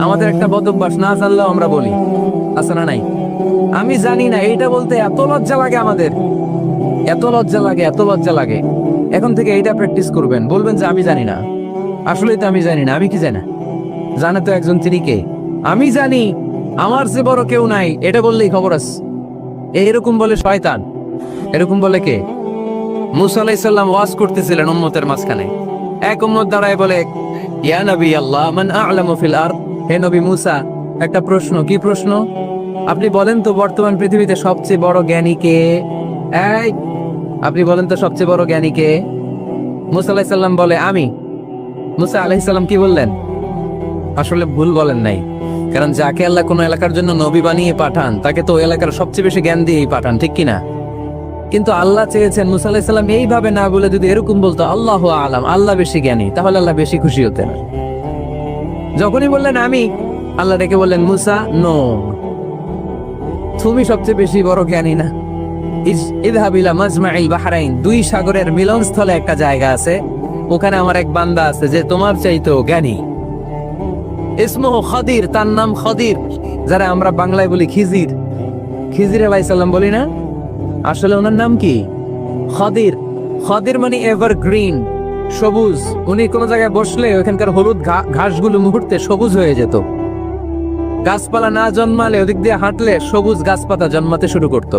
আমাদের একটা বদ অভ্যাস, না জানলেও আমরা বলি, আছে না নাই? আমি জানি না, এইটা বলতে এত লজ্জা লাগে আমাদের, এত লজ্জা লাগে, এত লজ্জা লাগে। এখন থেকে এইটা প্র্যাকটিস করবেন, বলবেন যে আমি জানি না, আসলেই তো আমি জানি না। আমি কি জানি না? জানে তো একজন, তিনি কে? আমি জানি, আমার যে বড় কেউ নাই, এটা বললেই খবর আছে। এরকম বলে শয়তান। এরকম বলে কে? মুসা আলাইহিস সালাম ওয়াজ করতেছিলেন উম্মতের মাঝখানে। এক উম্মত দাঁড়ায় বলে, ইয়া নবী আল্লাহ, মান আ'লামু ফিল আরদ। হে নবী মুসা, একটা প্রশ্ন। কি প্রশ্ন? আপনি বলেন তো বর্তমান পৃথিবীতে সবচেয়ে বড় জ্ঞানী কে? এই, আপনি বলেন তো সবচেয়ে বড় জ্ঞানী কে? মুসা আলাইহিস সালাম বলে, আমি। মুসা আলাইহিস সালাম কি বললেন? আসলে ভুল বলেন নাই, কারণ যাকে আল্লাহ কোনো এলাকার জন্য নবী বানিয়ে পাঠান, তাকে তো ওই এলাকার সবচেয়ে বেশি জ্ঞান দিয়েই পাঠান, ঠিক কিনা? কিন্তু আল্লাহ চেয়েছেন মুসা আলাইহিস সালাম এইভাবে না বলে যদি এরকম বলতো, আল্লাহু আ'লাম, আল্লাহ বেশি জ্ঞানী, তাহলে আল্লাহ বেশি খুশি হতেন। যখনই বললেন আমি, আল্লাহ ডেকে বললেন, মুসা নো, তুমি সবচেয়ে বেশি বড় জ্ঞানী না। ইযহাব ইলা মাজমাইল বাহরাইন, দুই সাগরের মিলনস্থলে একটা জায়গা আছে, ওখানে আমার এক বান্দা আছে যে তোমার চাইতেও জ্ঞানী। ইসমুহু খাদির, তার নাম খাদির, যারা আমরা বাংলায় বলি খিজির। খিজির আলাইহিস সালাম বলি না, আসলে ওনার নাম কি? খাদির। খাদির মানে এভারগ্রিন, সবুজ। উনি কোন জায়গায় বসলে ওখানকার হলুদ ঘাসগুলো মুহূর্তে সবুজ হয়ে যেত। গাছপালা না জন্মালে ওদিক দিয়ে হাঁটলে সবুজ গাছপাতা জন্মাতে শুরু করত।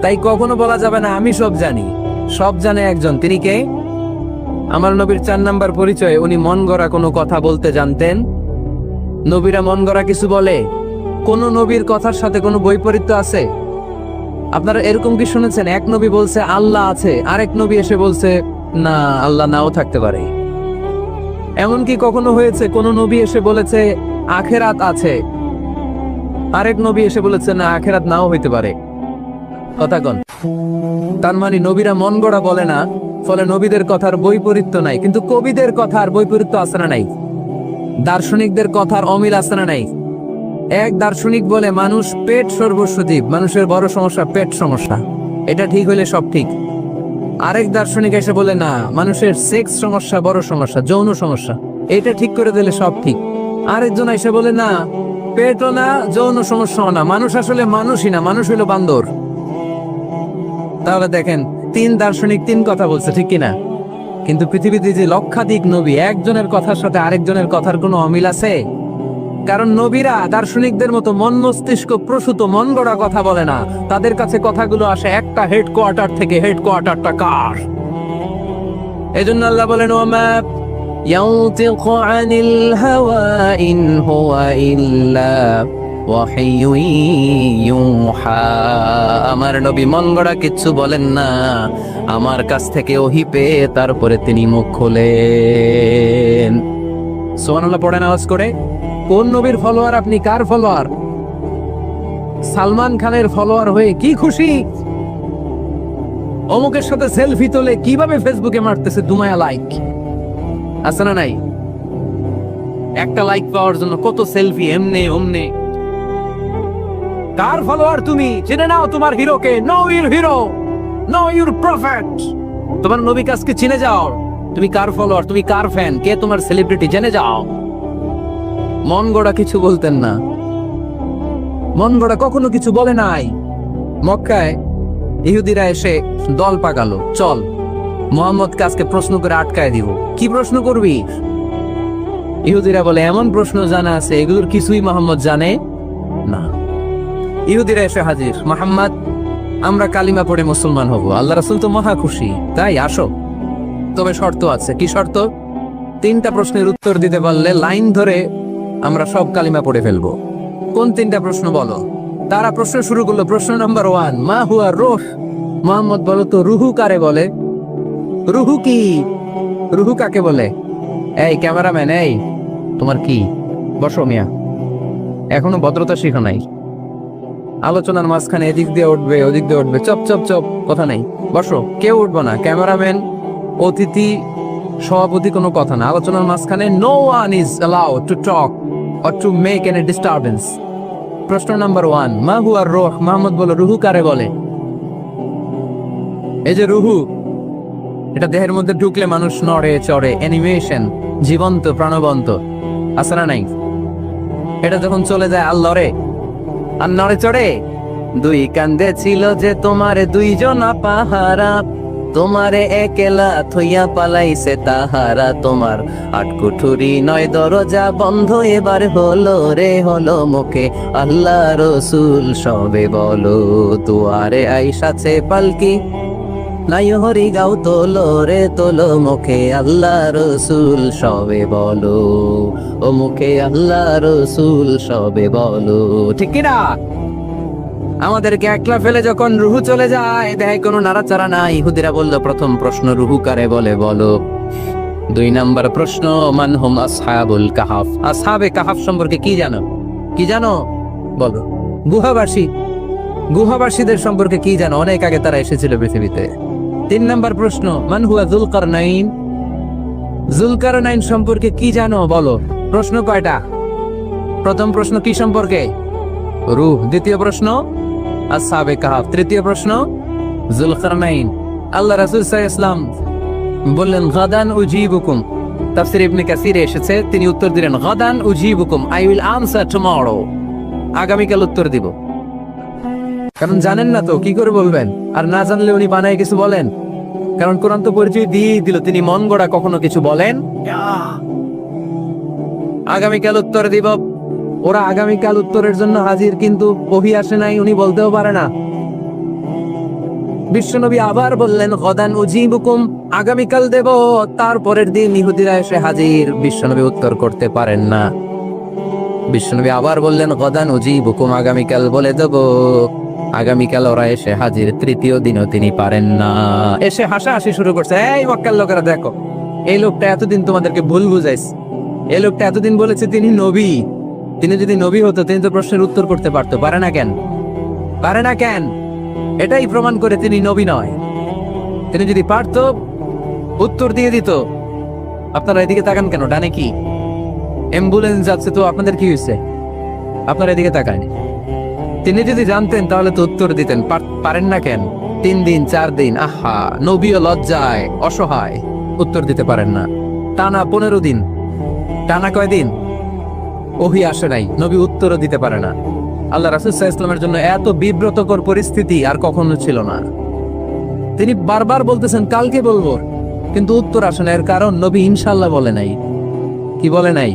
তাই কখনো বলা যাবে না আমি সব জানি। সব জানে একজন, তিনি কে? আমার নবীর 4 নাম্বার পরিচয়, উনি মন গড়া কোনো কথা বলতে জানতেন। নবীরা মন গড়া কিছু বলে? কোন নবীর কথার সাথে কোনো বৈপরীত্য আছে? আপনারা এরকম কি শুনেছেন, এক নবী বলছে আল্লাহ আছে, আরেক নবী এসে বলছে না, আল্লাহ নাও থাকতে পারে? এমন কি কখনো হয়েছে কোন নবী এসে বলেছে আখেরাত আছে, আরেক নবী এসে বলেছে না, আখেরাত নাও হইতে পারে? কথা কন। তার মানে নবীরা মন গড়া বলে না, ফলে নবীদের কথার বৈপরীত্য নাই। কিন্তু কবিদের কথার বৈপরীত্য আছে না নাই? দার্শনিকদের কথার অমিল আছে না নাই? এক দার্শনিক বলে মানুষ পেট সর্বস্ব জীব, মানুষের বড় সমস্যা পেট সমস্যা, এটা ঠিক হইলে সব ঠিক। আরেক দার্শনিক এসে বলে না, মানুষের সেক্স সমস্যা বড় সমস্যা, যৌন সমস্যা, এটা ঠিক করে দিলে সব ঠিক। আরেকজন এসে বলে না, পেটও না, যৌন সমস্যাও না, মানুষ আসলে মানুষই না, মানুষ হইলো বান্দর। তাহলে দেখেন, 3 দার্শনিক 3 কথা বলছে, ঠিক কিনা? কিন্তু পৃথিবীতে যে লক্ষাধিক নবী, একজনের কথার সাথে আরেকজনের কথার কোনো অমিল আছে? কারণ নবীরা দার্শনিকদের মতো মন মস্তিষ্ক প্রসূত মন গড়া কথা বলে না, তাদের কাছে কথাগুলো আসে একটা হেডকোয়ার্টার থেকে। হেডকোয়ার্টারটা কার? এজন্য আল্লাহ বলেন, ওমা ইয়ানতিকু আনিল হাওয়া ইন হুয়া ইল্লা ওয়াহিয়ুন ইউহা। আমার নবী মন গড়া কিচ্ছু বলেন না, আমার কাছ থেকে ওহী পেয়ে তারপরে তিনি মুখ খোলেন। সুবহানাল্লাহ পড়েন আওয়াজ করে। কোন নবীর ফলোয়ার আপনি? কার ফলোয়ার? সালমান খানের ফলোয়ার হয়ে কি খুশি? অমুকের সাথে সেলফি তোলে কিভাবে ফেসবুকে মারতেছে দুমায়া লাইক, আছে না নাই? একটা লাইক পাওয়ার জন্য কত সেলফি, এমনে ওমনে। কার ফলোয়ার তুমি? চিনে নাও তোমার হিরোকে। Know your hero, know your prophet. তোমার নবী কাছকে চিনে যাও। তুমি কার ফলোয়ার, তুমি কার ফ্যান, কে তোমার সেলিব্রিটি, জেনে যাও। মন গড়া কিছু বলতেন না, মন গড়া কখনো কিছু বলে নাই। মক্কায় ইহুদিরা এসে দল পাকালো, চল মুহাম্মদকে আজকে প্রশ্ন করে আটকায় দিব। কি প্রশ্ন করবি? ইহুদিরা বলে, এমন প্রশ্ন জানা আছে এগুলোর কিছুই মুহাম্মদ জানে না। ইহুদিরা এসে হাজির, মুহাম্মদ আমরা কালিমা পড়ে মুসলমান হব, আল্লাহ রাসূল তো মহা খুশি, তাই আসো। তবে শর্ত আছে। কি শর্ত? 3টা প্রশ্নের উত্তর দিতে পারলে লাইন ধরে আমরা সব কালিমা পড়ে ফেলবো। কোন 3টা প্রশ্ন বলো? তারা প্রশ্ন শুরু করলো। প্রশ্ন নাম্বার 1, মা হুয়া রূহ। মুহাম্মদ বলো তো, রুহু কারে বলে? রুহু কি? রুহু কাকে বলে? এই ক্যামেরাম্যান, এই তোমার কি? বসো মিয়া, এখনো ভদ্রতা শিখো নাই। আলোচনার মাঝখানে এদিক দিয়ে উঠবে ওদিক দিয়ে উঠবে, চপ চপ চপ, কথা নেই। বসো, কেউ উঠবো না। ক্যামেরাম্যান, অতিথি, সভাপতি, কোনো কথা না। আলোচনার মাঝখানে no one is allowed to talk or to make any disturbance. প্রশ্ন নাম্বার 1, মা হুয়া রূহ। মুহাম্মদ বলো, রুহু কারে বলে? এই যে রুহু, এটা দেহের মধ্যে ঢুকলে মানুষ নড়ে চড়ে, অ্যানিমেশন, জীবন্ত প্রাণবন্ত, আছে না নাই? এটা যখন চলে যায় আল্লাহরে আর নড়ে চড়ে, দুই কান্দে ছিল যে তোমার দুইজন পাহারা, তোমারে একেলা থইয়া পালাইছে তাহারা, তোমার আটকুঠুরি নয় দরজা বন্ধ এবার হলো রে হলো মুখে আল্লাহ রসুল সবে বলো, দুয়ারে আইসাছে পালকি নাই হরি গাও তোলো রে তোলো মুখে আল্লাহ রসুল সবে বলো, ও মুখে আল্লাহ রসুল সবে বলো। ঠিক কিনা? আমাদেরকে একলা ফেলে যখন রুহু চলে যায়, দেয় কোনো নাড়াচাড়া নাই। ইহুদিরা বলল, প্রথম প্রশ্ন রুহু কারে বলে বলো। 2 নাম্বার প্রশ্ন, মানহুম আসহাবুল কাহাফ, আসহাবে কাহাফ সম্পর্কে কি জানো? কি জানো বলো। গুহাবাসী, গুহাবাসীদের সম্পর্কে কি জানো? অনেক আগে তারা এসেছিল পৃথিবীতে। 3 নাম্বার প্রশ্ন, মান হুয়া যুলকারনাইন, যুলকারনাইন সম্পর্কে কি জানো বলো। প্রশ্ন কয়টা? প্রথম প্রশ্ন কি সম্পর্কে? রূহ। দ্বিতীয় প্রশ্ন আসহাবে কাহাফ। তৃতীয় প্রশ্ন যুলকারনাইন। আল্লাহ রাসূল সাল্লাল্লাহু আলাইহি ওয়াসাল্লাম বললেন, গাদান উজিবুকুম। তাফসীর ইবনে কাসিরে এসেছে, তিনি উত্তর দিলেন, গাদান উজিবুকুম, আই উইল আনসার টুমরো, আগামীকাল উত্তর দিব। কারণ জানেন না তো কি করে বলবেন, আর না জানলে উনি বানায় কিছু বলেন। কারণ কোরআন তো পরিচয় দিয়ে দিল, তিনি মন গড়া কখনো কিছু বলেন। আগামীকাল উত্তর দিব। ওরা আগামীকাল উত্তরের জন্য হাজির, কিন্তু ওহী আসে নাই, উনি বলতেও পারে না। বিশ্বনবী আবার বললেন, গাদান উজিবুকুম, আগামীকাল দেব। তারপরের দিন ইহুদিরা এসে হাজির, বিশ্বনবী উত্তর করতে পারেন না। বিশ্বনবী আবার বললেন, গাদান উজিবুকুম, আগামীকাল বলে দেব। আগামীকাল ওরা এসে হাজির, তৃতীয় দিনও তিনি পারেন না। এসে হাসাহাসি শুরু করছে, এই মক্কার লোকেরা দেখো, এই লোকটা এতদিন তোমাদেরকে ভুল বুঝাইছে। এই লোকটা এতদিন বলেছে তিনি নবী। তিনি যদি নবী হতো, তিনি তো প্রশ্নের উত্তর করতে পারতো। পারে না কেন? পারে না কেন? এটাই প্রমাণ করে তিনি নবী নয়। তিনি যদি পারতো, উত্তর দিয়ে দিত। আপনারা এদিকে তাকান কেন? ডানে কি অ্যাম্বুলেন্স যাচ্ছে, তো আপনাদের কি হয়েছে? আপনারা এদিকে তাকান। তিনি যদি জানতেন তাহলে তো উত্তর দিতেন। পারেন না কেন? 3 দিন 4 দিন, আহা, নবীও লজ্জায় অসহায়, উত্তর দিতে পারেন না। টানা 15 দিন, টানা কয়দিন ওহী আসে নাই, নবী উত্তরও দিতে পারে না। আল্লাহ রাসূল সাল্লাল্লাহু আলাইহি ওয়াসাল্লামের জন্য এত বিব্রতকর পরিস্থিতি আর কখনো ছিল না। তিনি বারবার বলতেছেন কালকে বলবো, কিন্তু উত্তর আসে না। এর কারণ নবী ইনশাআল্লাহ বলে নাই। কি বলে নাই?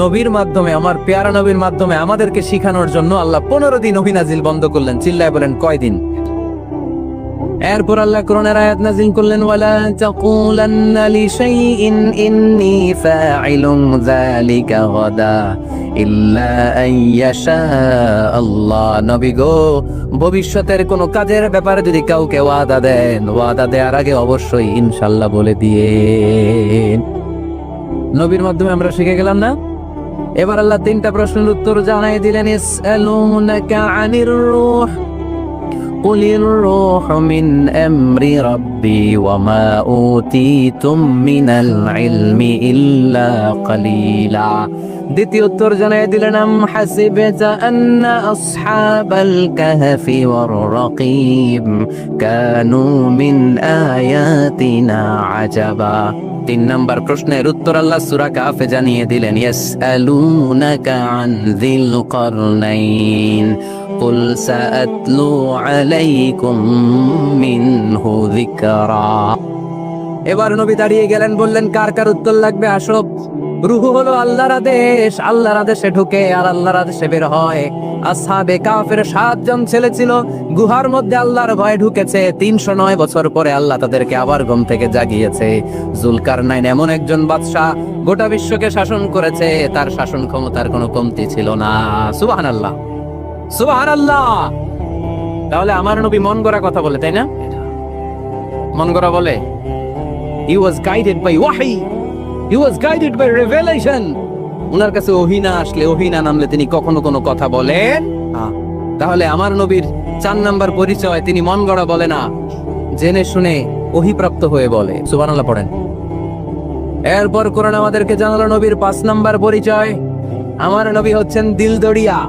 নবীর মাধ্যমে, আমার পেয়ারা নবীর মাধ্যমে আমাদেরকে শিখানোর জন্য আল্লাহ 15 দিন ওহী নাজিল বন্ধ করলেন। চিল্লায় বলেন কয়দিন? এরপর আল্লাহ কোরআনের আয়াত নাযিল করলেন, ওয়ালা তাকুলান্না লিশাইইন ইন্নী ফাইলুন যালিকা গাদা ইল্লা আইয়াশা আল্লাহ। নবী গো, ভবিষ্যতের কোন কাজের ব্যাপারে যদি কাউকে ওয়াদা দেন, ওয়াদা দেওয়ার আগে অবশ্যই ইনশাআল্লাহ বলে দিয়ে। নবীর মাধ্যমে আমরা শিখে গেলাম না? এবার আল্লাহ 3টা প্রশ্নের উত্তর জানাই দিলেন। ইসআলুনাকা আনির রূহ قل الروح من أمر ربي وما أوتيتم من العلم إلا قليلا। দ্বিতীয় উত্তর জানাই দিলেন, আম হাসিবতা আন্না আসহাবাল কাহফি ওয়ার রাকিব কানু মিন আয়াতিনা আজাবা। 3 নাম্বার প্রশ্নের উত্তর আল্লাহ সূরা কাহফে জানিয়ে দিলেন, ইয়াসআলুনাকা আন যিল কারনাইন কুল সাআতলু আলাইকুম মিনহু যিকরা। এবার নবী দাঁড়িয়ে গেলেন, বললেন, কার কার উত্তর লাগবে আসো। রূহু হলো আল্লাহর আদেশ, আল্লাহর আদেশে ঢুকে আর আল্লাহর আদেশে বের হয়। আসহাবে কাফের 7 জন ছেলে ছিল, গুহার মধ্যে আল্লাহর ভয়ে ঢুকেছে। 309 বছর পরে আল্লাহ তাদেরকে আবার ঘুম থেকে জাগিয়েছে। জুলকারনাইন এমন একজন বাদশা, গোটা বিশ্বকে শাসন করেছে, তার শাসন ক্ষমতার কোনো কমতি ছিল না। সুবহানাল্লাহ, সুবহানাল্লাহ। তাহলে আমার নবী মন গড়া কথা বলে, তাই না? মন গড়া বলে। He was guided by wahi, he was guided by revelation। উনার কাছে ওহী না আসলে, ওহী না নামলে তিনি কখনো কোনো কথা বলেন না। তাহলে আমার নবীর 4 নাম্বার পরিচয়, তিনি মন গড়া বলে না, জেনে শুনে ওহীপ্রাপ্ত হয়ে বলে। সুবহানাল্লাহ পড়েন। এরপর কোরআন আমাদেরকে জানালো নবীর 5 নাম্বার পরিচয়, আমার নবী হচ্ছেন দিলদরিয়া,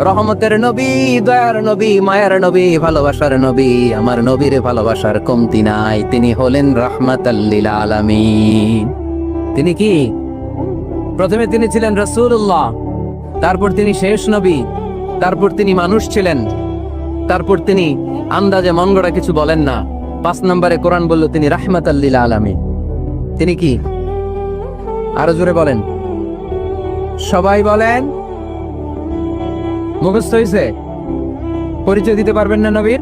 রহমতের নবী, দয়ার নবী, মায়ার নবী, ভালোবাসার নবী। আমার নবীর ভালোবাসার কমতি নাই। তিনি হলেন রাহমাতাল লিল আলামিন। তিনি কি? প্রথমে তিনি ছিলেন রাসূলুল্লাহ, তারপর তিনি শেষ নবী, তারপর তিনি মানুষ ছিলেন, তারপর তিনি আন্দাজে মন গড়া কিছু বলেন না। 5 নম্বরে কোরআন বলল তিনি রাহমাতাল লিল আলামিন। তিনি কি? আরো জোরে বলেন, সবাই বলেন। মুখস্থ হয়েছে? পরিচয় দিতে পারবেন না নবীর?